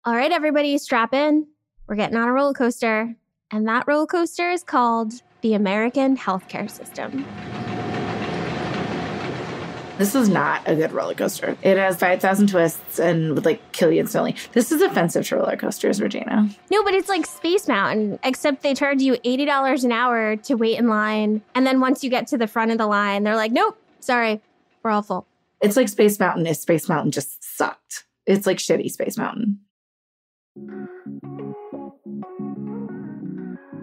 All right, everybody, strap in. We're getting on a roller coaster. And that roller coaster is called the American healthcare system. This is not a good roller coaster. It has 5,000 twists and would kill you instantly. This is offensive to roller coasters, Regina. No, but it's like Space Mountain, except they charge you $80 an hour to wait in line. And then once you get to the front of the line, they're like, nope, sorry, we're all full. It's like Space Mountain if Space Mountain just sucked. It's like shitty Space Mountain.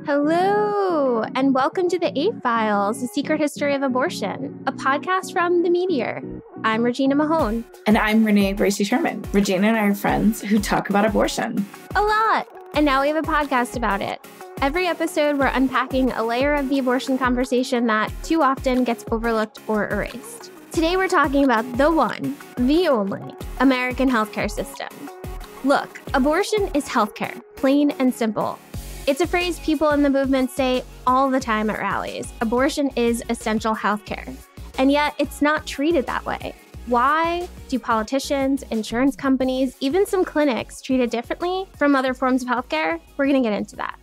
Hello, and welcome to The 8 Files, A Secret History of Abortion, a podcast from The Meteor. I'm Regina Mahone. And I'm Renee Bracey Sherman. Regina and I are friends who talk about abortion. A lot. And now we have a podcast about it. Every episode, we're unpacking a layer of the abortion conversation that too often gets overlooked or erased. Today, we're talking about the one, the only, American healthcare system. Look, abortion is healthcare, plain and simple. It's a phrase people in the movement say all the time at rallies. Abortion is essential healthcare. And yet, it's not treated that way. Why do politicians, insurance companies, even some clinics treat it differently from other forms of healthcare? We're going to get into that.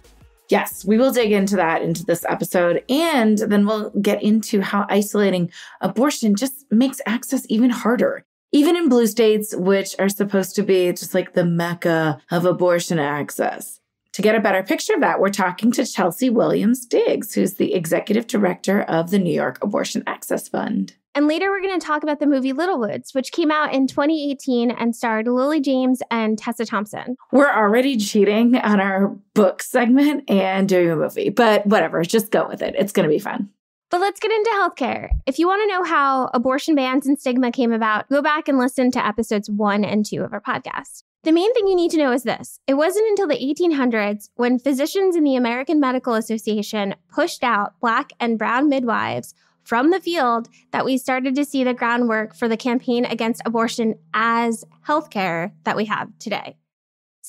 Yes, we will dig into that into this episode. And then we'll get into how isolating abortion just makes access even harder. Even in blue states, which are supposed to be just like the mecca of abortion access. To get a better picture of that, we're talking to Chelsea Williams-Diggs, who's the executive director of the New York Abortion Access Fund. And later, we're going to talk about the movie Littlewoods, which came out in 2018 and starred Lily James and Tessa Thompson. We're already cheating on our book segment and doing a movie, but whatever, just go with it. It's going to be fun. But let's get into healthcare. If you want to know how abortion bans and stigma came about, go back and listen to episodes 1 and 2 of our podcast. The main thing you need to know is this. It wasn't until the 1800s when physicians in the American Medical Association pushed out Black and brown midwives from the field that we started to see the groundwork for the campaign against abortion as healthcare that we have today.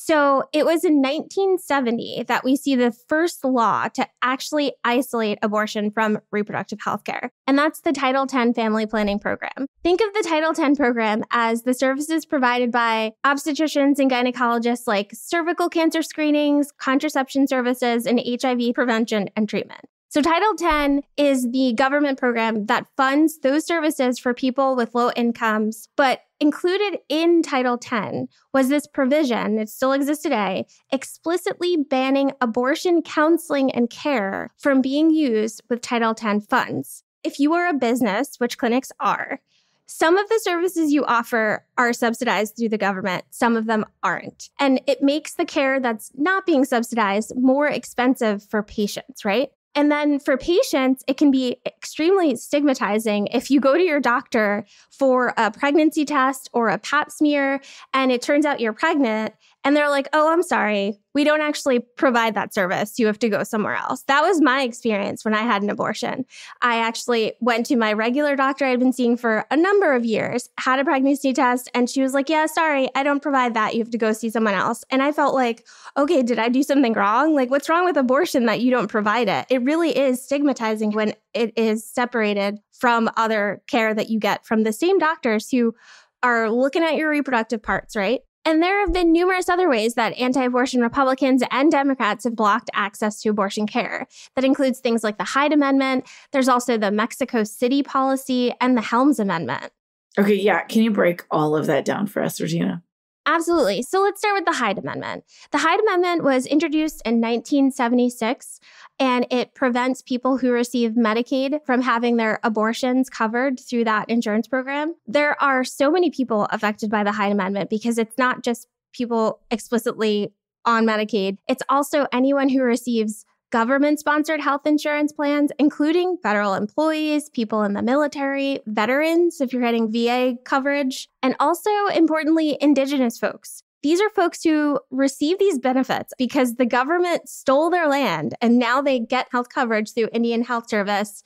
So it was in 1970 that we see the first law to actually isolate abortion from reproductive health care. And that's the Title X Family Planning Program. Think of the Title X program as the services provided by obstetricians and gynecologists like cervical cancer screenings, contraception services, and HIV prevention and treatment. So Title X is the government program that funds those services for people with low incomes, but included in Title X was this provision, it still exists today, explicitly banning abortion counseling and care from being used with Title X funds. If you are a business, which clinics are, some of the services you offer are subsidized through the government. Some of them aren't. And it makes the care that's not being subsidized more expensive for patients, right? And then for patients, it can be extremely stigmatizing if you go to your doctor for a pregnancy test or a pap smear and it turns out you're pregnant and they're like, oh, I'm sorry, we don't actually provide that service. You have to go somewhere else. That was my experience when I had an abortion. I actually went to my regular doctor I'd been seeing for a number of years, had a pregnancy test, and she was like, yeah, sorry, I don't provide that. You have to go see someone else. And I felt like, okay, did I do something wrong? Like, what's wrong with abortion that you don't provide it? It really is stigmatizing when it is separated from other care that you get from the same doctors who are looking at your reproductive parts, right? And there have been numerous other ways that anti-abortion Republicans and Democrats have blocked access to abortion care. That includes things like the Hyde Amendment. There's also the Mexico City policy and the Helms Amendment. Okay, yeah. Can you break all of that down for us, Regina? Absolutely. So let's start with the Hyde Amendment. The Hyde Amendment was introduced in 1976, and it prevents people who receive Medicaid from having their abortions covered through that insurance program. There are so many people affected by the Hyde Amendment because it's not just people explicitly on Medicaid. It's also anyone who receives government-sponsored health insurance plans, including federal employees, people in the military, veterans, if you're getting VA coverage, and also, importantly, Indigenous folks. These are folks who receive these benefits because the government stole their land and now they get health coverage through Indian Health Service.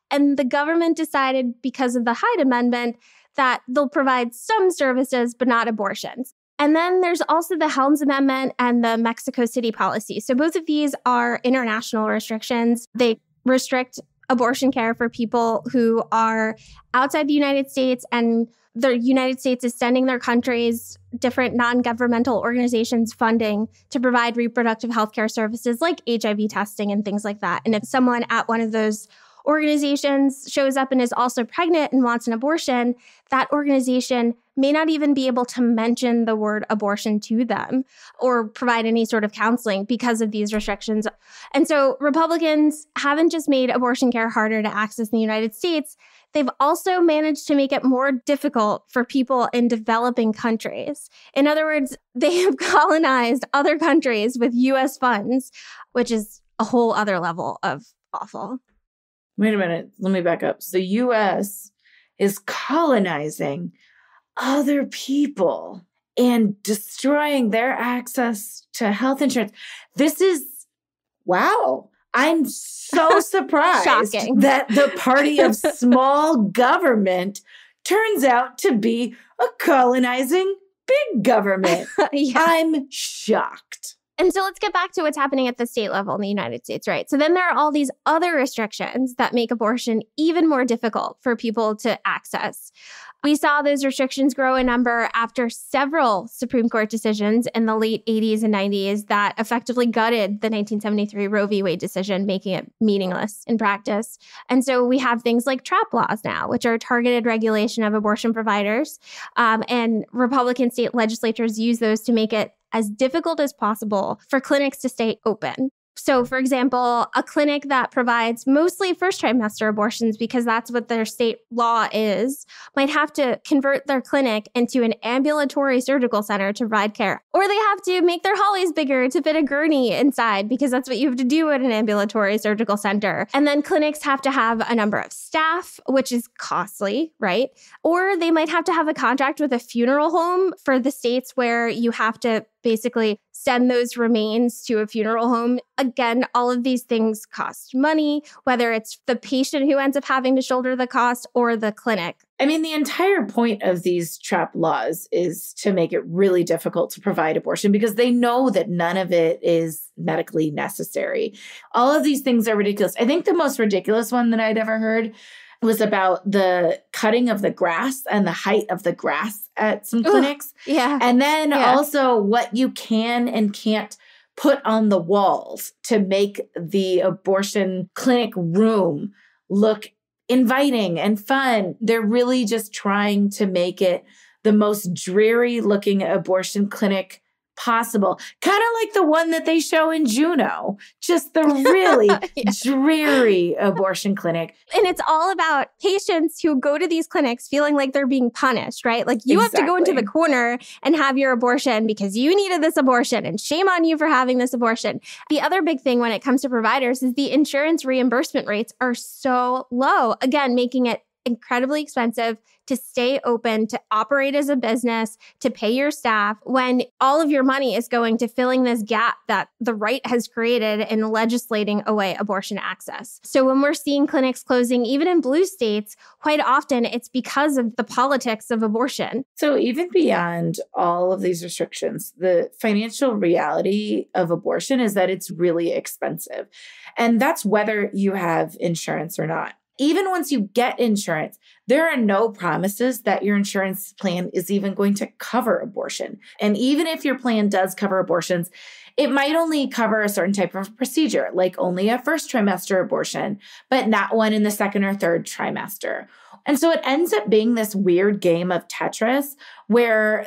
And the government decided, because of the Hyde Amendment, that they'll provide some services, but not abortions. And then there's also the Helms Amendment and the Mexico City policy. So both of these are international restrictions. They restrict abortion care for people who are outside the United States and the United States is sending their countries different non-governmental organizations funding to provide reproductive healthcare services like HIV testing and things like that. And if someone at one of those organizations shows up and is also pregnant and wants an abortion, that organization may not even be able to mention the word abortion to them or provide any sort of counseling because of these restrictions. And so Republicans haven't just made abortion care harder to access in the United States, they've also managed to make it more difficult for people in developing countries. In other words, they have colonized other countries with U.S. funds, which is a whole other level of awful. Wait a minute. Let me back up. So the U.S. is colonizing other people and destroying their access to health insurance. This is, wow. I'm so surprised that the party of small government turns out to be a colonizing big government. Yeah. I'm shocked. And so let's get back to what's happening at the state level in the United States, right? So then there are all these other restrictions that make abortion even more difficult for people to access. We saw those restrictions grow in number after several Supreme Court decisions in the late 80s and 90s that effectively gutted the 1973 Roe v. Wade decision, making it meaningless in practice. And so we have things like TRAP laws now, which are targeted regulation of abortion providers. And Republican state legislatures use those to make it as difficult as possible for clinics to stay open. So, for example, a clinic that provides mostly first trimester abortions, because that's what their state law is, might have to convert their clinic into an ambulatory surgical center to provide care. Or they have to make their hollies bigger to fit a gurney inside, because that's what you have to do at an ambulatory surgical center. And then clinics have to have a number of staff, which is costly, right? Or they might have to have a contract with a funeral home for the states where you have to basically send those remains to a funeral home. Again, all of these things cost money, whether it's the patient who ends up having to shoulder the cost or the clinic. I mean, the entire point of these TRAP laws is to make it really difficult to provide abortion because they know that none of it is medically necessary. All of these things are ridiculous. I think the most ridiculous one that I'd ever heard was about the cutting of the grass and the height of the grass at some clinics. Yeah. And then also what you can and can't put on the walls to make the abortion clinic room look inviting and fun. They're really just trying to make it the most dreary looking abortion clinic possible. Kind of like the one that they show in Juneau, just the really dreary abortion clinic. And it's all about patients who go to these clinics feeling like they're being punished, right? Like you have to go into the corner and have your abortion because you needed this abortion and shame on you for having this abortion. The other big thing when it comes to providers is the insurance reimbursement rates are so low, again, making it incredibly expensive to stay open, to operate as a business, to pay your staff when all of your money is going to filling this gap that the right has created in legislating away abortion access. So when we're seeing clinics closing, even in blue states, quite often it's because of the politics of abortion. So even beyond all of these restrictions, the financial reality of abortion is that it's really expensive. And that's whether you have insurance or not. Even once you get insurance, there are no promises that your insurance plan is even going to cover abortion. And even if your plan does cover abortions, it might only cover a certain type of procedure, like only a first trimester abortion, but not one in the second or third trimester. And so it ends up being this weird game of Tetris where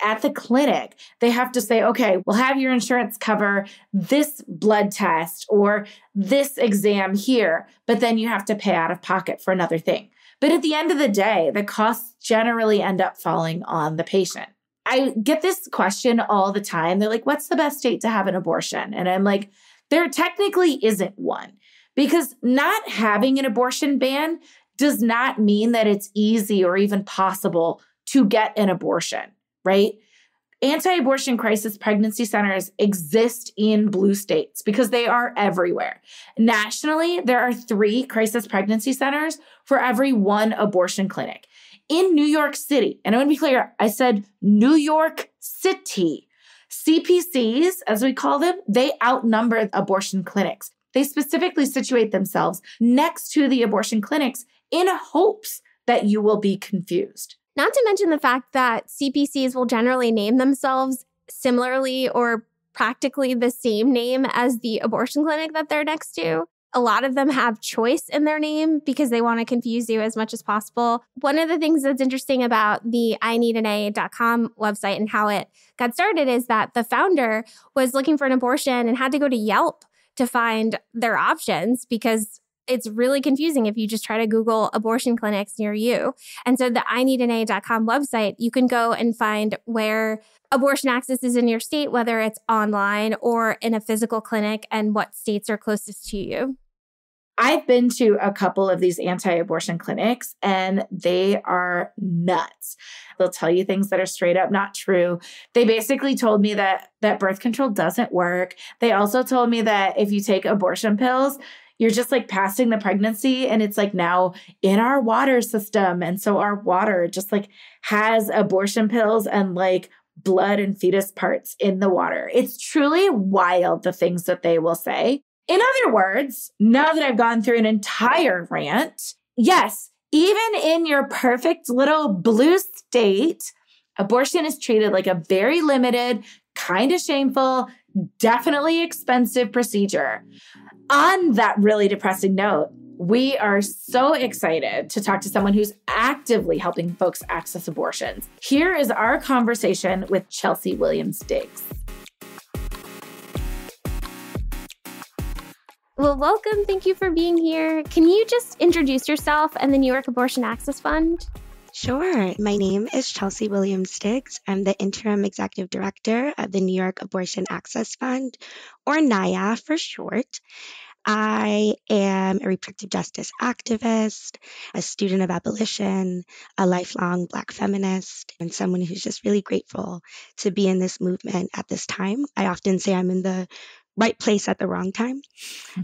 at the clinic, they have to say, okay, we'll have your insurance cover this blood test or this exam here, but then you have to pay out of pocket for another thing. But at the end of the day, the costs generally end up falling on the patient. I get this question all the time. They're like, what's the best state to have an abortion? And I'm like, there technically isn't one, because not having an abortion ban does not mean that it's easy or even possible to get an abortion, right? Anti-abortion crisis pregnancy centers exist in blue states because they are everywhere. Nationally, there are 3 crisis pregnancy centers for every 1 abortion clinic. In New York City, and I want to be clear, I said New York City. CPCs, as we call them, they outnumber abortion clinics. They specifically situate themselves next to the abortion clinics in hopes that you will be confused. Not to mention the fact that CPCs will generally name themselves similarly or practically the same name as the abortion clinic that they're next to. A lot of them have choice in their name because they want to confuse you as much as possible. One of the things that's interesting about the ineedanA.com website and how it got started is that the founder was looking for an abortion and had to go to Yelp to find their options because it's really confusing if you just try to Google abortion clinics near you. And so the ineedanA.com website, you can go and find where abortion access is in your state, whether it's online or in a physical clinic, and what states are closest to you. I've been to a couple of these anti-abortion clinics and they are nuts. They'll tell you things that are straight up not true. They basically told me that birth control doesn't work. They also told me that if you take abortion pills, you're just like passing the pregnancy and it's like now in our water system. And so our water just like has abortion pills and like blood and fetus parts in the water. It's truly wild, the things that they will say. In other words, now that I've gone through an entire rant, yes, even in your perfect little blue state, abortion is treated like a very limited, kind of shameful, definitely expensive procedure. On that really depressing note, we are so excited to talk to someone who's actively helping folks access abortions. Here is our conversation with Chelsea Williams-Diggs. Well, welcome. Thank you for being here. Can you just introduce yourself and the New York Abortion Access Fund? Sure. My name is Chelsea Williams-Diggs. I'm the Interim Executive Director of the New York Abortion Access Fund, or NIAF for short. I am a reproductive justice activist, a student of abolition, a lifelong Black feminist, and someone who's just really grateful to be in this movement at this time. I often say I'm in the right place at the wrong time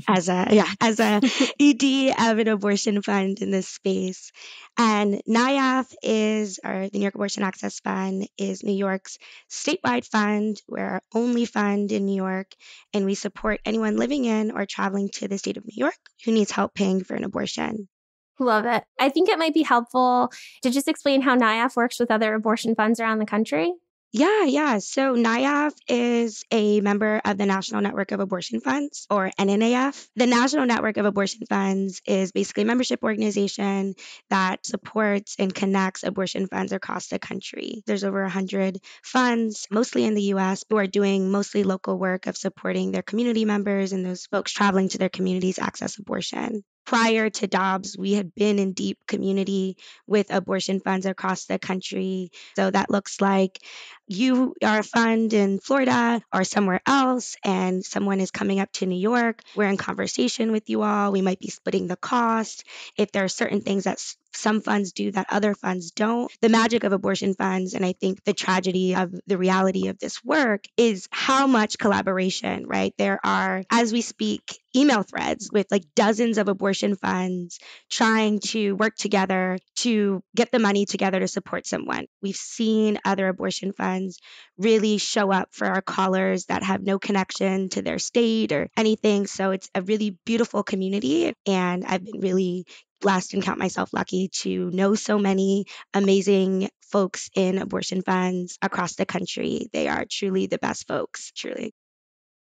as a ED of an abortion fund in this space. And NIAF the New York Abortion Access Fund is New York's statewide fund. We're our only fund in New York, and we support anyone living in or traveling to the state of New York who needs help paying for an abortion. Love it. I think it might be helpful to just explain how NIAF works with other abortion funds around the country. Yeah. So NIAF is a member of the National Network of Abortion Funds, or NNAF. The National Network of Abortion Funds is basically a membership organization that supports and connects abortion funds across the country. There's over 100 funds, mostly in the U.S., who are doing mostly local work of supporting their community members and those folks traveling to their communities access abortion. Prior to Dobbs, we had been in deep community with abortion funds across the country. So that looks like you are a fund in Florida or somewhere else, and someone is coming up to New York. We're in conversation with you all. We might be splitting the cost. If there are certain things that some funds do that other funds don't. The magic of abortion funds, and I think the tragedy of the reality of this work, is how much collaboration, right? There are, as we speak, email threads with like dozens of abortion funds trying to work together to get the money together to support someone. We've seen other abortion funds really show up for our callers that have no connection to their state or anything. So it's a really beautiful community. And I've been really blessed and count myself lucky to know so many amazing folks in abortion funds across the country. They are truly the best folks, truly.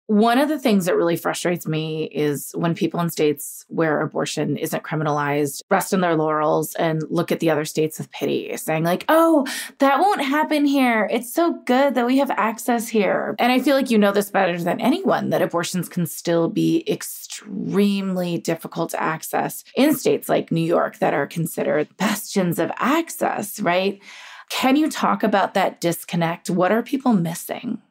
One of the things that really frustrates me is when people in states where abortion isn't criminalized rest on their laurels and look at the other states with pity, saying like, oh, that won't happen here. It's so good that we have access here. And I feel like you know this better than anyone, that abortions can still be extremely difficult to access in states like New York that are considered bastions of access, right? Can you talk about that disconnect? What are people missing?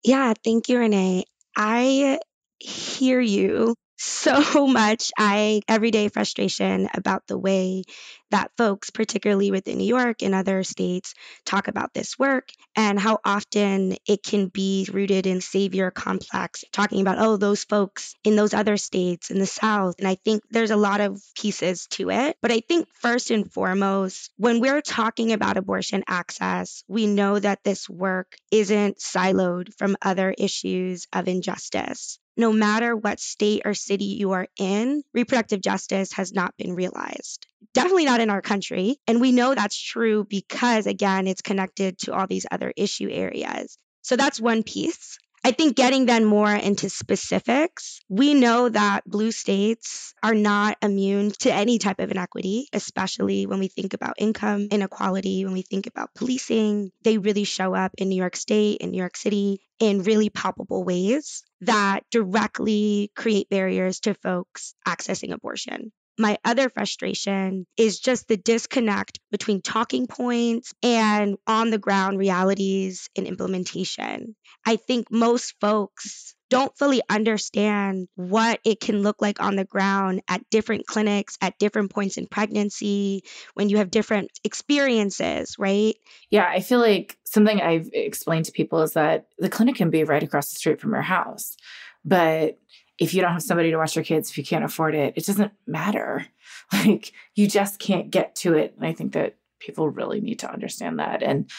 Yeah, thank you, Renee. I hear you so much. Everyday frustration about the way that folks, particularly within New York and other states, talk about this work and how often it can be rooted in savior complex, talking about, oh, those folks in those other states in the South. And I think there's a lot of pieces to it. But I think first and foremost, when we're talking about abortion access, we know that this work isn't siloed from other issues of injustice. no matter what state or city you are in, reproductive justice has not been realized. Definitely not in our country. And we know that's true because, again, it's connected to all these other issue areas. So that's one piece. I think getting then more into specifics, we know that blue states are not immune to any type of inequity, especially when we think about income inequality, when we think about policing. They really show up in New York State, in New York City, in really palpable ways that directly create barriers to folks accessing abortion. My other frustration is just the disconnect between talking points and on the ground realities and implementation. I think most folks don't fully understand what it can look like on the ground at different clinics, at different points in pregnancy, when you have different experiences, right? Yeah, I feel like something I've explained to people is that the clinic can be right across the street from your house. But if you don't have somebody to watch your kids, if you can't afford it, it doesn't matter. Like, you just can't get to it. And I think that people really need to understand that. And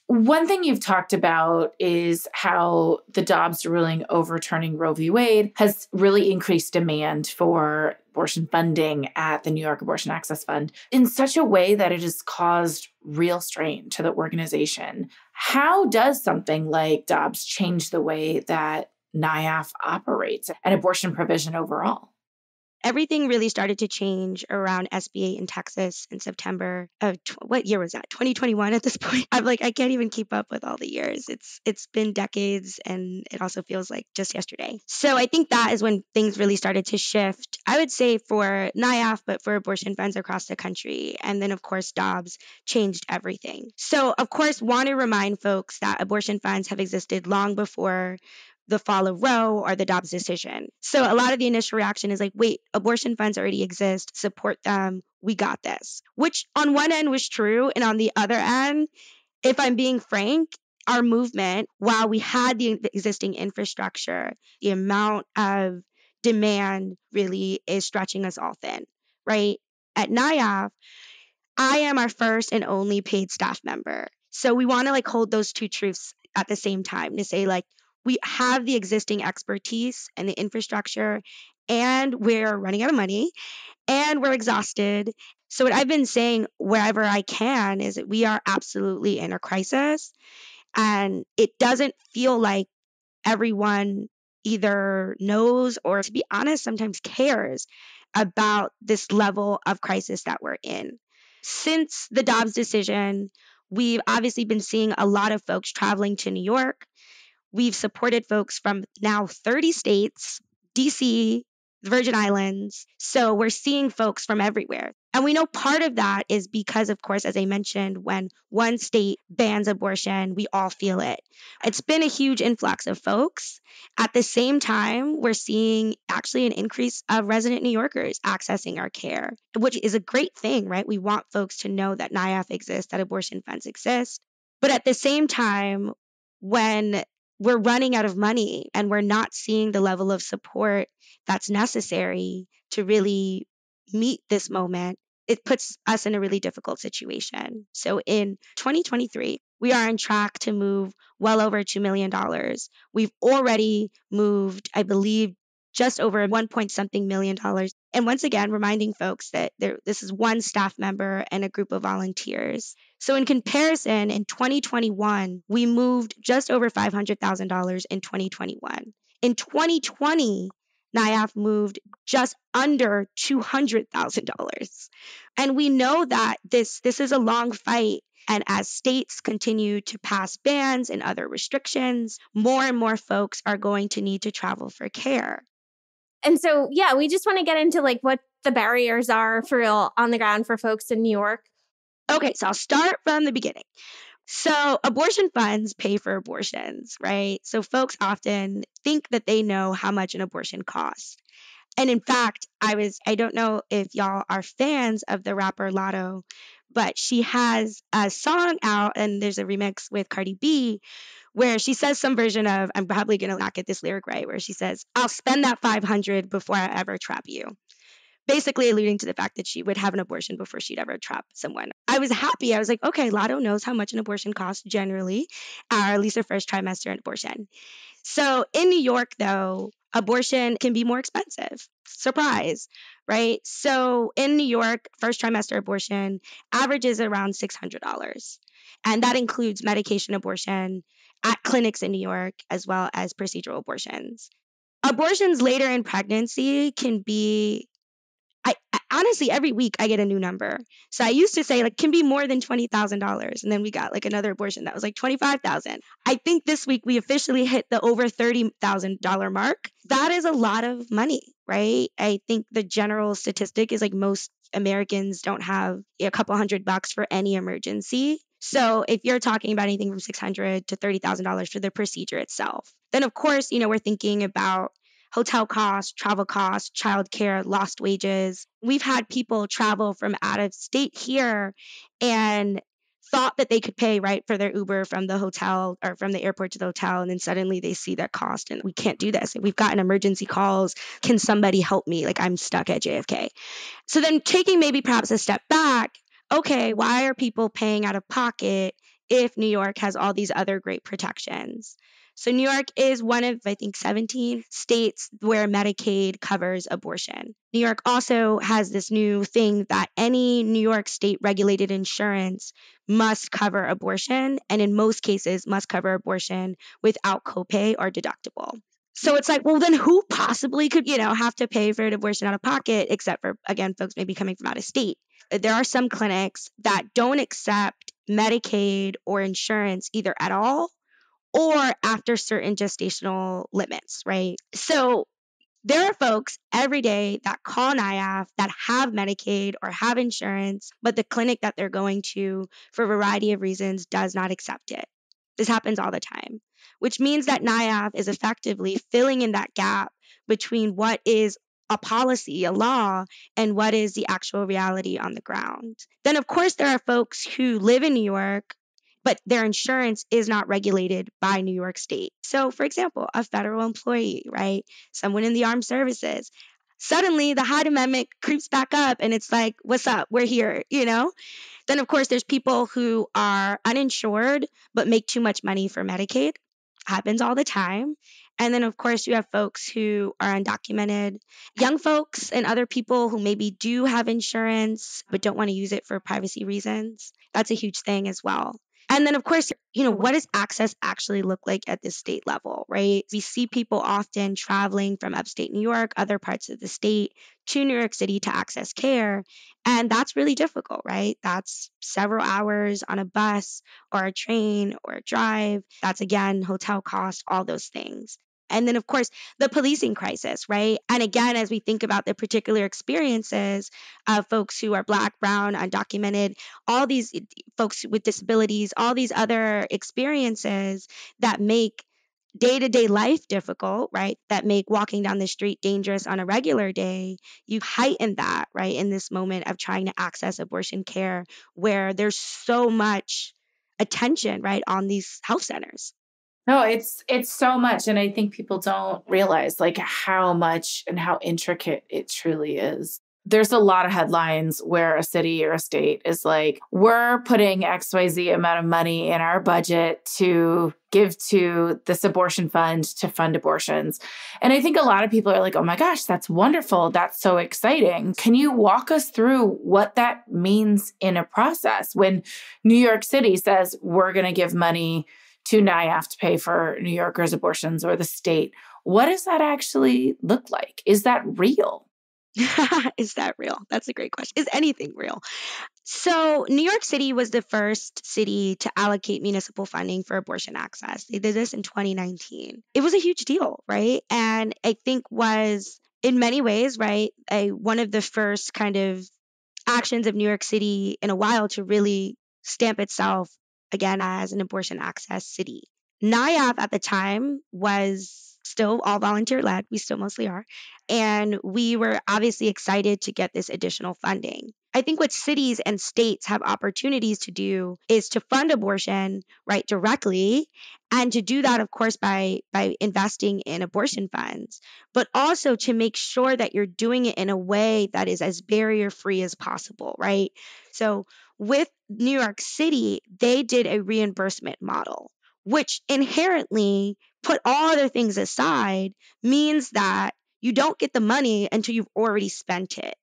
one thing you've talked about is how the Dobbs ruling overturning Roe v. Wade has really increased demand for abortion funding at the New York Abortion Access Fund in such a way that it has caused real strain to the organization. How does something like Dobbs change the way that NIAF operates and abortion provision overall? Everything really started to change around SB 8 in Texas in September of what year was that? 2021 at this point. I'm like, I can't even keep up with all the years. It's been decades, and it also feels like just yesterday. So I think that is when things really started to shift. I would say for NIAF, but for abortion funds across the country. And then of course Dobbs changed everything. So of course, want to remind folks that abortion funds have existed long before the fall of Roe or the Dobbs decision. So a lot of the initial reaction is like, wait, abortion funds already exist, support them, we got this. Which on one end was true, and on the other end, if I'm being frank, our movement, while we had the existing infrastructure, the amount of demand really is stretching us all thin, right? At NIAF, I am our first and only paid staff member. So we want to like hold those two truths at the same time to say like, we have the existing expertise and the infrastructure, and we're running out of money and we're exhausted. So what I've been saying wherever I can is that we are absolutely in a crisis, and it doesn't feel like everyone either knows or, to be honest, sometimes cares about this level of crisis that we're in. Since the Dobbs decision, we've obviously been seeing a lot of folks traveling to New York. We've supported folks from now 30 states, DC, the Virgin Islands. So we're seeing folks from everywhere. And we know part of that is because, of course, as I mentioned, when one state bans abortion, we all feel it. It's been a huge influx of folks. At the same time, we're seeing actually an increase of resident New Yorkers accessing our care, which is a great thing, right? We want folks to know that NIAF exists, that abortion funds exist. But at the same time, when we're running out of money and we're not seeing the level of support that's necessary to really meet this moment, it puts us in a really difficult situation. So in 2023, we are on track to move well over $2 million. We've already moved, I believe, just over 1 point something million dollars. And once again, reminding folks that this is one staff member and a group of volunteers. So in comparison, in 2021, we moved just over $500,000 in 2021. In 2020, NIAF moved just under $200,000. And we know that this is a long fight. And as states continue to pass bans and other restrictions, more and more folks are going to need to travel for care. And so, yeah, we just want to get into like what the barriers are for real on the ground for folks in New York. Okay, so I'll start from the beginning. So abortion funds pay for abortions, right? So folks often think that they know how much an abortion costs. And in fact, I don't know if y'all are fans of the rapper Lotto, but she has a song out and there's a remix with Cardi B where she says some version of, I'm probably going to not get this lyric right, where she says, I'll spend that 500 before I ever trap you. Basically alluding to the fact that she would have an abortion before she'd ever trap someone. I was happy. I was like, okay, Lotto knows how much an abortion costs generally, or at least her first trimester abortion. So in New York, though, abortion can be more expensive. Surprise, right? So in New York, first trimester abortion averages around $600. And that includes medication abortion at clinics in New York, as well as procedural abortions. Abortions later in pregnancy can be honestly, every week I get a new number. So I used to say like can be more than $20,000, and then we got like another abortion that was like 25,000. I think this week we officially hit the over $30,000 mark. That is a lot of money, right? I think the general statistic is like most Americans don't have a couple $100 for any emergency. So if you're talking about anything from $600 to $30,000 for the procedure itself, then of course, we're thinking about hotel costs, travel costs, childcare, lost wages. We've had people travel from out of state here and thought that they could pay right for their Uber from the hotel or from the airport to the hotel. And then suddenly they see that cost and we can't do this. We've gotten emergency calls. Can somebody help me? Like I'm stuck at JFK. So then taking maybe perhaps a step back, okay, why are people paying out of pocket if New York has all these other great protections? So New York is one of, I think, 17 states where Medicaid covers abortion. New York also has this new thing that any New York state regulated insurance must cover abortion, and in most cases must cover abortion without copay or deductible. So it's like, well, then who possibly could, have to pay for an abortion out of pocket, except for, again, folks maybe coming from out of state. There are some clinics that don't accept Medicaid or insurance either at all or after certain gestational limits, right? So there are folks every day that call NIAF that have Medicaid or have insurance, but the clinic that they're going to, for a variety of reasons, does not accept it. This happens all the time, which means that NIAF is effectively filling in that gap between what is a policy, a law, and what is the actual reality on the ground. Then, of course, there are folks who live in New York but their insurance is not regulated by New York State. So, for example, a federal employee, right? Someone in the armed services. Suddenly, the Hyde Amendment creeps back up and it's like, what's up? We're here, Then, of course, there's people who are uninsured but make too much money for Medicaid. Happens all the time. And then, of course, you have folks who are undocumented, young folks, and other people who maybe do have insurance but don't want to use it for privacy reasons. That's a huge thing as well. And then, of course, what does access actually look like at the state level, right? We see people often traveling from upstate New York, other parts of the state to New York City to access care. And that's really difficult, right? That's several hours on a bus or a train or a drive. That's, again, hotel cost, all those things. And then, of course, the policing crisis, right? And again, as we think about the particular experiences of folks who are Black, brown, undocumented, all these folks with disabilities, all these other experiences that make day-to-day life difficult, right? That make walking down the street dangerous on a regular day, you heighten that, right? In this moment of trying to access abortion care where there's so much attention, right, on these health centers. No, it's so much. And I think people don't realize like how much and how intricate it truly is. There's a lot of headlines where a city or a state is like, we're putting XYZ amount of money in our budget to give to this abortion fund to fund abortions. And I think a lot of people are like, oh my gosh, that's wonderful. That's so exciting. Can you walk us through what that means in a process when New York City says we're going to give money to NIAF to pay for New Yorkers' abortions or the state? What does that actually look like? Is that real? Is that real? That's a great question. Is anything real? So New York City was the first city to allocate municipal funding for abortion access. They did this in 2019. It was a huge deal, right? And I think was in many ways, right, one of the first kind of actions of New York City in a while to really stamp itself again as an abortion access city. NIAF at the time was still all volunteer led. We still mostly are. And we were obviously excited to get this additional funding. I think what cities and states have opportunities to do is to fund abortion, right, directly, and to do that, of course, by investing in abortion funds, but also to make sure that you're doing it in a way that is as barrier-free as possible, right? So with New York City, they did a reimbursement model, which inherently put all other things aside means that you don't get the money until you've already spent it,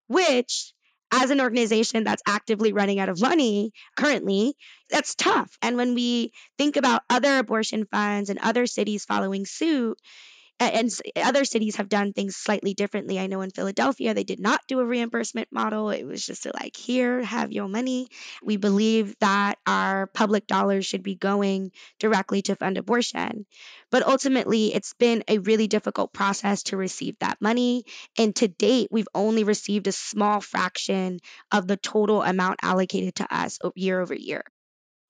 which, as an organization that's actively running out of money currently, that's tough. And when we think about other abortion funds and other cities following suit, and other cities have done things slightly differently. I know in Philadelphia, they did not do a reimbursement model. It was just like, here, have your money. We believe that our public dollars should be going directly to fund abortion. But ultimately, it's been a really difficult process to receive that money. And to date, we've only received a small fraction of the total amount allocated to us year over year.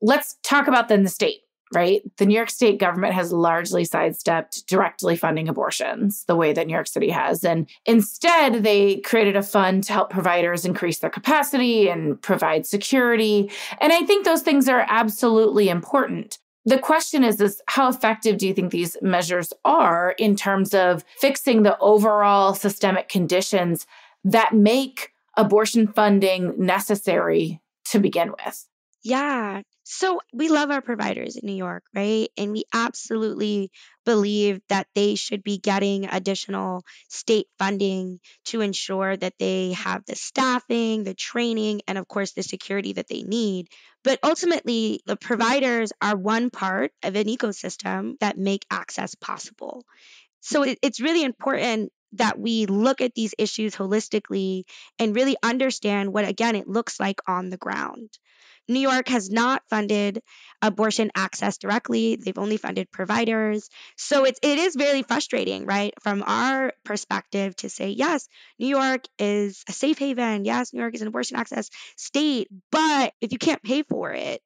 Let's talk about then the state, right? The New York State government has largely sidestepped directly funding abortions the way that New York City has. And instead, they created a fund to help providers increase their capacity and provide security. And I think those things are absolutely important. The question is how effective do you think these measures are in terms of fixing the overall systemic conditions that make abortion funding necessary to begin with? Yeah. So we love our providers in New York, right? And we absolutely believe that they should be getting additional state funding to ensure that they have the staffing, the training, and of course, the security that they need. But ultimately, the providers are one part of an ecosystem that make access possible. So it's really important that we look at these issues holistically and really understand what, again, it looks like on the ground. New York has not funded abortion access directly. They've only funded providers. So it is very frustrating, right? From our perspective to say, yes, New York is a safe haven. Yes, New York is an abortion access state. But if you can't pay for it,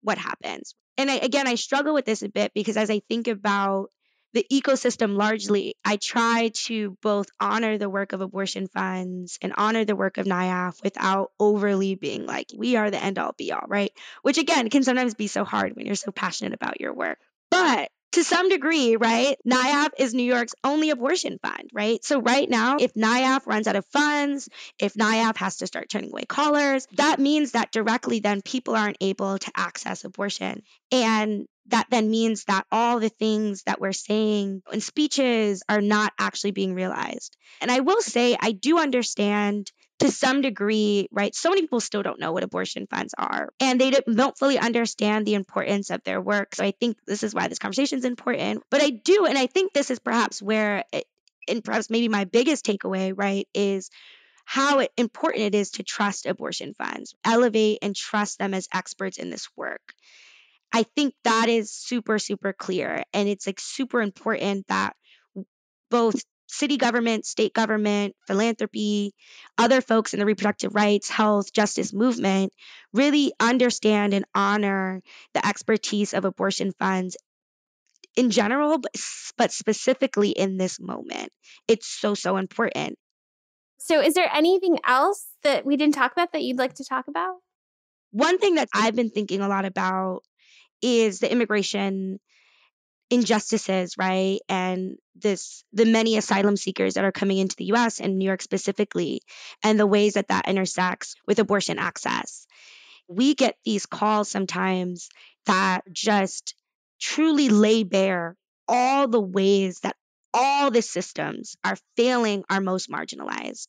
what happens? And I struggle with this a bit because as I think about the ecosystem largely, I try to both honor the work of abortion funds and honor the work of NIAF without overly being like, we are the end all be all, right? Which again can sometimes be so hard when you're so passionate about your work. But to some degree, right, NIAF is New York's only abortion fund, right? So right now, if NIAF runs out of funds, if NIAF has to start turning away callers, that means that directly then people aren't able to access abortion. And that then means that all the things that we're saying in speeches are not actually being realized. And I will say, I do understand to some degree, right? So many people still don't know what abortion funds are, and they don't fully understand the importance of their work. So I think this is why this conversation is important. But I do, and I think this is perhaps where, and perhaps maybe my biggest takeaway, right, is how important it is to trust abortion funds, elevate and trust them as experts in this work. I think that is super, super clear. And it's like super important that both city government, state government, philanthropy, other folks in the reproductive rights, health, justice movement really understand and honor the expertise of abortion funds in general, but specifically in this moment. It's so, so important. So is there anything else that we didn't talk about that you'd like to talk about? One thing that I've been thinking a lot about is the immigration injustices, right? And the many asylum seekers that are coming into the US and New York specifically, and the ways that that intersects with abortion access. We get these calls sometimes that just truly lay bare all the ways that all the systems are failing our most marginalized.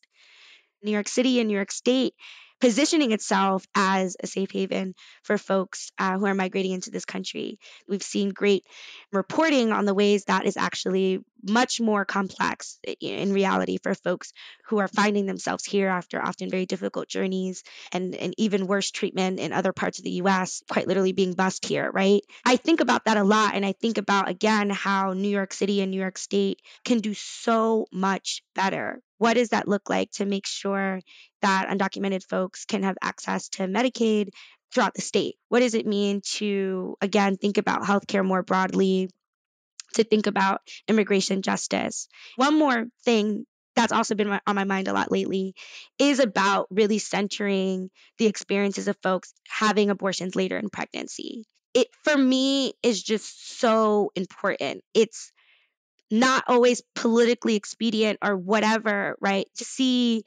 New York City and New York State positioning itself as a safe haven for folks who are migrating into this country. We've seen great reporting on the ways that is actually much more complex in reality for folks who are finding themselves here after often very difficult journeys and even worse treatment in other parts of the US, quite literally being bused here, right? I think about that a lot, and I think about, again, how New York City and New York State can do so much better. What does that look like to make sure that undocumented folks can have access to Medicaid throughout the state? What does it mean to, again, think about healthcare more broadly, to think about immigration justice? One more thing that's also been on my mind a lot lately is about really centering the experiences of folks having abortions later in pregnancy. It, for me, is just so important. It's not always politically expedient or whatever, right? To see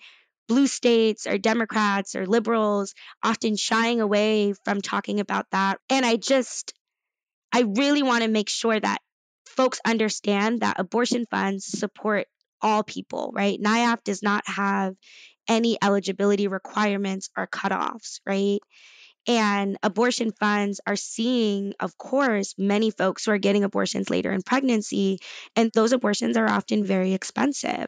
blue states or Democrats or liberals often shying away from talking about that. And I really want to make sure that folks understand that abortion funds support all people, right? NIAF does not have any eligibility requirements or cutoffs, right? And abortion funds are seeing, of course, many folks who are getting abortions later in pregnancy, and those abortions are often very expensive.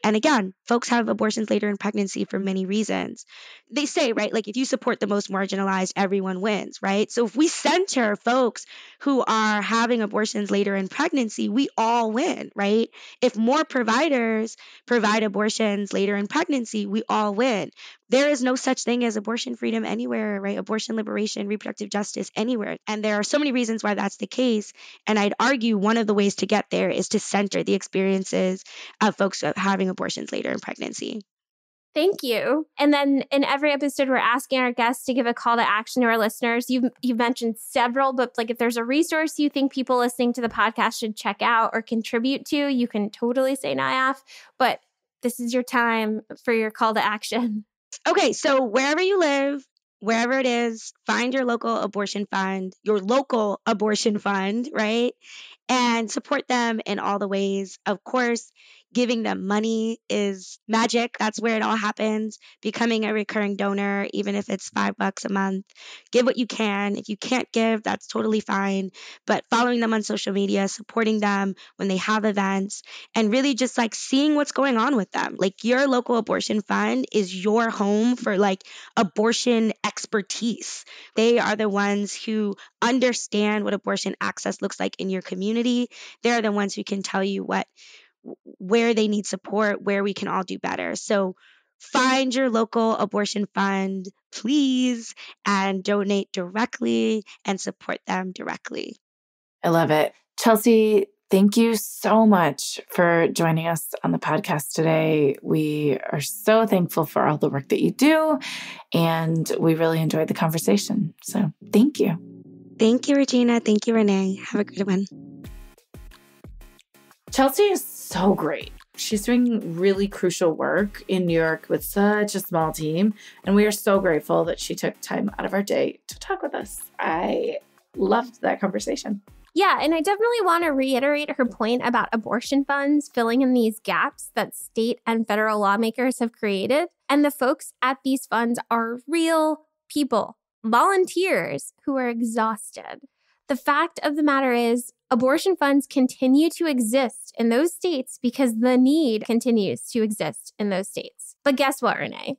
And again, folks have abortions later in pregnancy for many reasons. They say, right, like if you support the most marginalized, everyone wins, right? So if we center folks who are having abortions later in pregnancy, we all win, right? If more providers provide abortions later in pregnancy, we all win. There is no such thing as abortion freedom anywhere, right? Abortion liberation, reproductive justice anywhere. And there are so many reasons why that's the case. And I'd argue one of the ways to get there is to center the experiences of folks having abortions later in pregnancy. Thank you. And then in every episode, we're asking our guests to give a call to action to our listeners. You've mentioned several, but like if there's a resource you think people listening to the podcast should check out or contribute to, you can totally say NIAF, but this is your time for your call to action. Okay, so wherever you live, wherever it is, find your local abortion fund, right? And support them in all the ways. Of course, giving them money is magic. That's where it all happens. Becoming a recurring donor, even if it's $5 a month, give what you can. If you can't give, that's totally fine. But following them on social media, supporting them when they have events, and really just like seeing what's going on with them. Like your local abortion fund is your home for like abortion expertise. They are the ones who understand what abortion access looks like in your community. They're the ones who can tell you where they need support, where we can all do better. So find your local abortion fund, please, and donate directly and support them directly. I love it. Chelsea, thank you so much for joining us on the podcast today. We are so thankful for all the work that you do, and we really enjoyed the conversation. So thank you. Thank you, Regina. Thank you, Renee. Have a good one. Chelsea is so great. She's doing really crucial work in New York with such a small team, and we are so grateful that she took time out of our day to talk with us. I loved that conversation. Yeah, and I definitely want to reiterate her point about abortion funds filling in these gaps that state and federal lawmakers have created. And the folks at these funds are real people, volunteers who are exhausted. The fact of the matter is, abortion funds continue to exist in those states because the need continues to exist in those states. But guess what, Renee?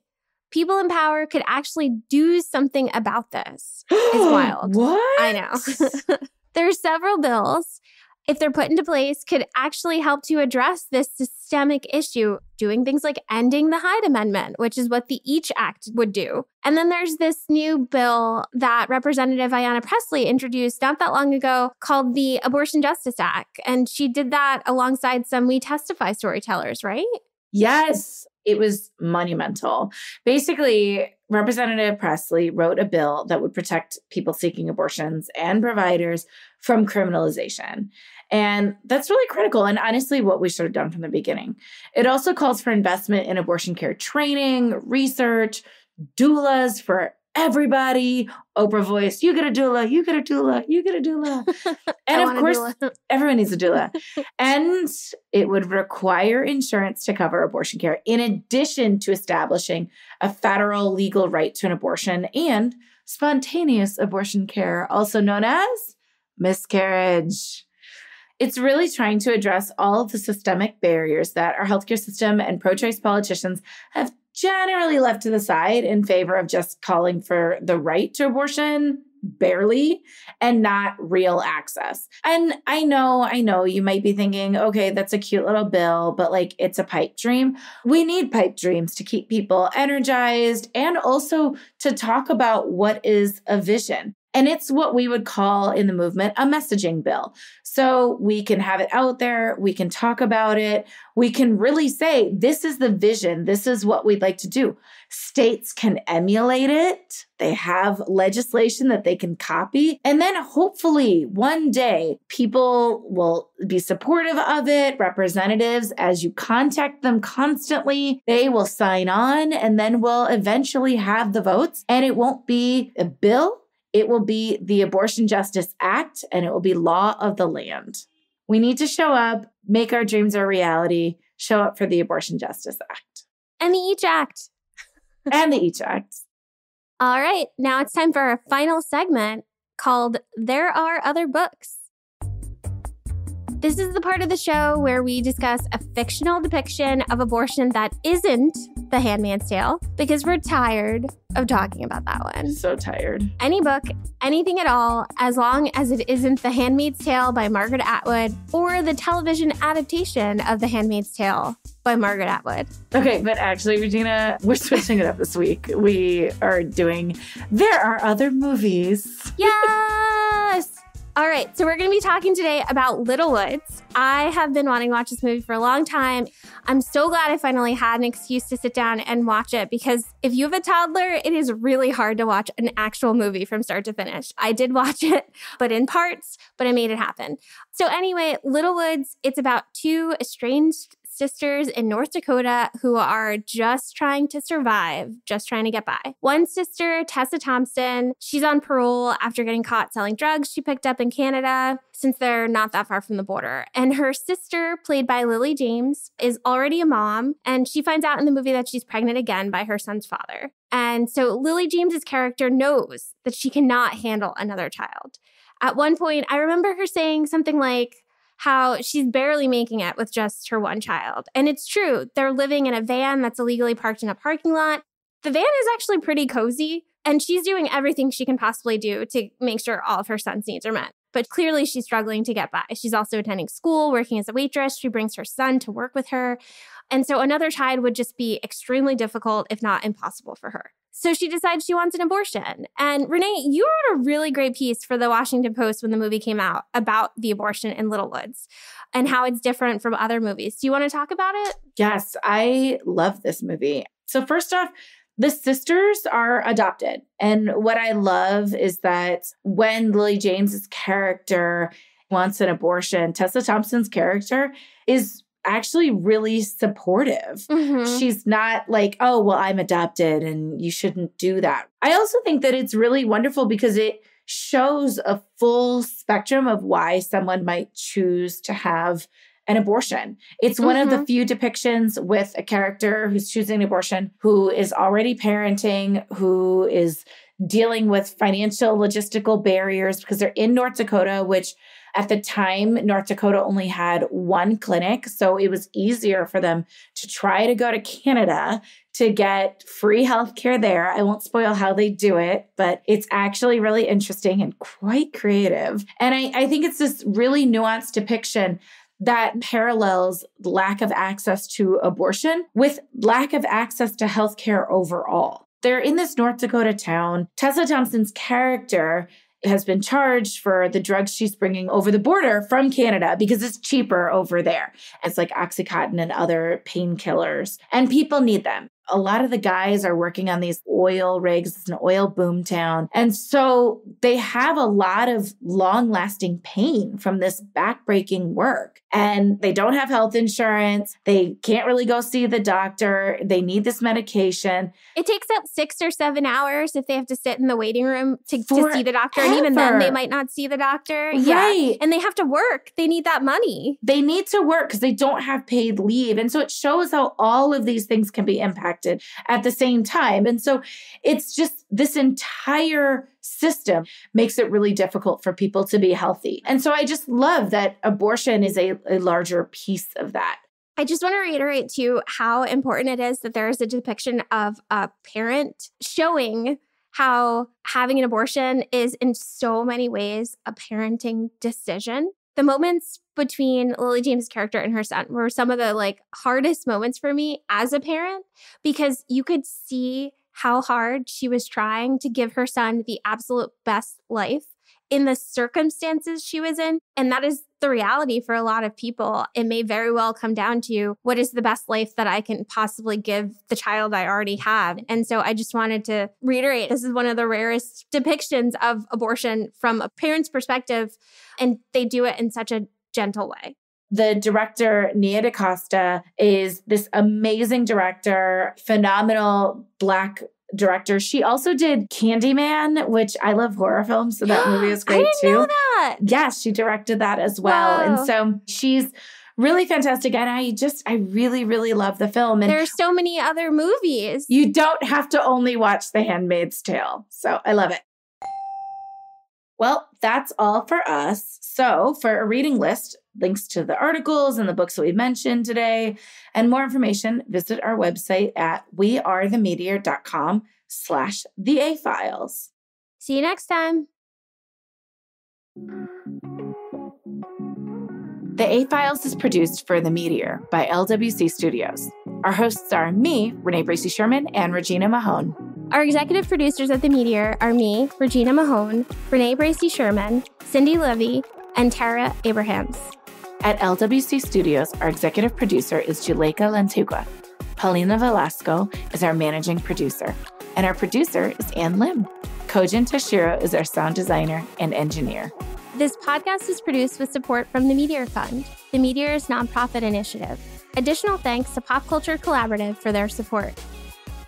People in power could actually do something about this. It's wild. What? I know. There are several bills, if they're put into place, could actually help to address this systemic issue, doing things like ending the Hyde Amendment, which is what the EACH Act would do. And then there's this new bill that Representative Ayanna Pressley introduced not that long ago called the Abortion Justice Act. And she did that alongside some We Testify storytellers, right? Yes, it was monumental. Basically, Representative Pressley wrote a bill that would protect people seeking abortions and providers from criminalization. And that's really critical. And honestly, what we should have done from the beginning. It also calls for investment in abortion care training, research, doulas for everybody. Oprah voice, you get a doula, you get a doula, you get a doula. And of course, everyone needs a doula. And it would require insurance to cover abortion care, in addition to establishing a federal legal right to an abortion and spontaneous abortion care, also known as miscarriage. It's really trying to address all of the systemic barriers that our healthcare system and pro-choice politicians have generally left to the side in favor of just calling for the right to abortion, barely, and not real access. And I know you might be thinking, okay, that's a cute little bill, but like it's a pipe dream. We need pipe dreams to keep people energized and also to talk about what is a vision. And it's what we would call in the movement a messaging bill. So we can have it out there. We can talk about it. We can really say, this is the vision. This is what we'd like to do. States can emulate it. They have legislation that they can copy. And then hopefully one day people will be supportive of it. Representatives, as you contact them constantly, they will sign on and then we'll eventually have the votes. And it won't be a bill. It will be the Abortion Justice Act, and it will be law of the land. We need to show up, make our dreams our reality, show up for the Abortion Justice Act. And the EACH Act. And the EACH Act. All right, now it's time for our final segment called There Are Other Books. This is the part of the show where we discuss a fictional depiction of abortion that isn't The Handmaid's Tale, because we're tired of talking about that one. So tired. Any book, anything at all, as long as it isn't The Handmaid's Tale by Margaret Atwood or the television adaptation of The Handmaid's Tale by Margaret Atwood. Okay, but actually, Regina, we're switching it up this week. We are doing There Are Other Movies. Yes! All right, so we're going to be talking today about Little Woods. I have been wanting to watch this movie for a long time. I'm so glad I finally had an excuse to sit down and watch it, because if you have a toddler, it is really hard to watch an actual movie from start to finish. I did watch it, but in parts, but I made it happen. So anyway, Little Woods, it's about two estranged sisters in North Dakota who are just trying to survive, just trying to get by. One sister, Tessa Thompson, she's on parole after getting caught selling drugs she picked up in Canada, since they're not that far from the border. And her sister, played by Lily James, is already a mom, and she finds out in the movie that she's pregnant again by her son's father. And so Lily James's character knows that she cannot handle another child. At one point, I remember her saying something like, how she's barely making it with just her one child. And it's true. They're living in a van that's illegally parked in a parking lot. The van is actually pretty cozy, and she's doing everything she can possibly do to make sure all of her son's needs are met. But clearly she's struggling to get by. She's also attending school, working as a waitress. She brings her son to work with her. And so another child would just be extremely difficult, if not impossible for her. So she decides she wants an abortion. And Renee, you wrote a really great piece for the Washington Post when the movie came out about the abortion in Little Woods and how it's different from other movies. Do you want to talk about it? Yes, I love this movie. So first off, the sisters are adopted. And what I love is that when Lily James's character wants an abortion, Tessa Thompson's character is actually really supportive. Mm-hmm. She's not like, oh, well, I'm adopted and you shouldn't do that. I also think that it's really wonderful because it shows a full spectrum of why someone might choose to have an abortion. It's one of the few depictions with a character who's choosing an abortion, who is already parenting, who is dealing with financial logistical barriers because they're in North Dakota, which at the time, North Dakota only had one clinic. So it was easier for them to try to go to Canada to get free healthcare there. I won't spoil how they do it, but it's actually really interesting and quite creative. And I think it's this really nuanced depiction that parallels lack of access to abortion with lack of access to healthcare overall. They're in this North Dakota town. Tessa Thompson's character has been charged for the drugs she's bringing over the border from Canada because it's cheaper over there. It's like Oxycontin and other painkillers, and people need them. A lot of the guys are working on these oil rigs. It's an oil boom town. And so they have a lot of long-lasting pain from this backbreaking work. And they don't have health insurance. They can't really go see the doctor. They need this medication. It takes up 6 or 7 hours if they have to sit in the waiting room to see the doctor. And even then, they might not see the doctor. Right. Yeah. And they have to work. They need that money. They need to work because they don't have paid leave. And so it shows how all of these things can be impacted at the same time. And so it's just this entire system makes it really difficult for people to be healthy. And so I just love that abortion is a larger piece of that. I just want to reiterate too how important it is that there is a depiction of a parent showing how having an abortion is in so many ways a parenting decision. The moments between Lily James' character and her son were some of the hardest moments for me as a parent, because you could see how hard she was trying to give her son the absolute best life in the circumstances she was in. And that is the reality for a lot of people. It may very well come down to what is the best life that I can possibly give the child I already have. And so I just wanted to reiterate, this is one of the rarest depictions of abortion from a parent's perspective, and they do it in such a gentle way. The director, Nia DaCosta, is this amazing director, phenomenal Black director. She also did Candyman, which I love horror films, so that movie is great too. I didn't know that. Yes, she directed that as well. Whoa. And so she's really fantastic. And I really, really love the film. And there's so many other movies. You don't have to only watch The Handmaid's Tale. So I love it. Well, that's all for us. So for a reading list, links to the articles and the books that we mentioned today, and more information, visit our website at wearethemeteor.com/The A-Files. See you next time. The A-Files is produced for The Meteor by LWC Studios. Our hosts are me, Renee Bracey Sherman, and Regina Mahone. Our executive producers at The Meteor are me, Regina Mahone, Renee Bracey Sherman, Cindy Levy, and Tara Abrahams. At LWC Studios, our executive producer is Juleka Lantigua. Paulina Velasco is our managing producer. And our producer is Ann Lim. Kojin Tashiro is our sound designer and engineer. This podcast is produced with support from the Meteor Fund, the Meteor's nonprofit initiative. Additional thanks to Pop Culture Collaborative for their support.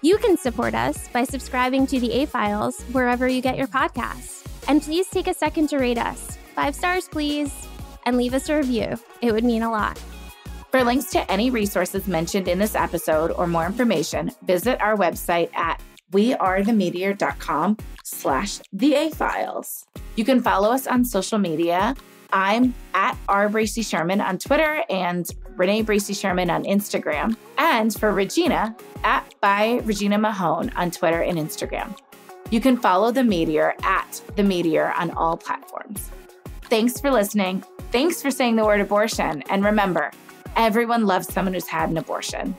You can support us by subscribing to the A-Files wherever you get your podcasts. And please take a second to rate us. 5 stars, please. And leave us a review. It would mean a lot. For links to any resources mentioned in this episode or more information, visit our website at wearethemeteor.com/The A-Files. You can follow us on social media. I'm at R. Bracey Sherman on Twitter and Renee Bracey Sherman on Instagram. And for Regina, at by Regina Mahone on Twitter and Instagram. You can follow The Meteor at The Meteor on all platforms. Thanks for listening. Thanks for saying the word abortion. And remember, everyone loves someone who's had an abortion.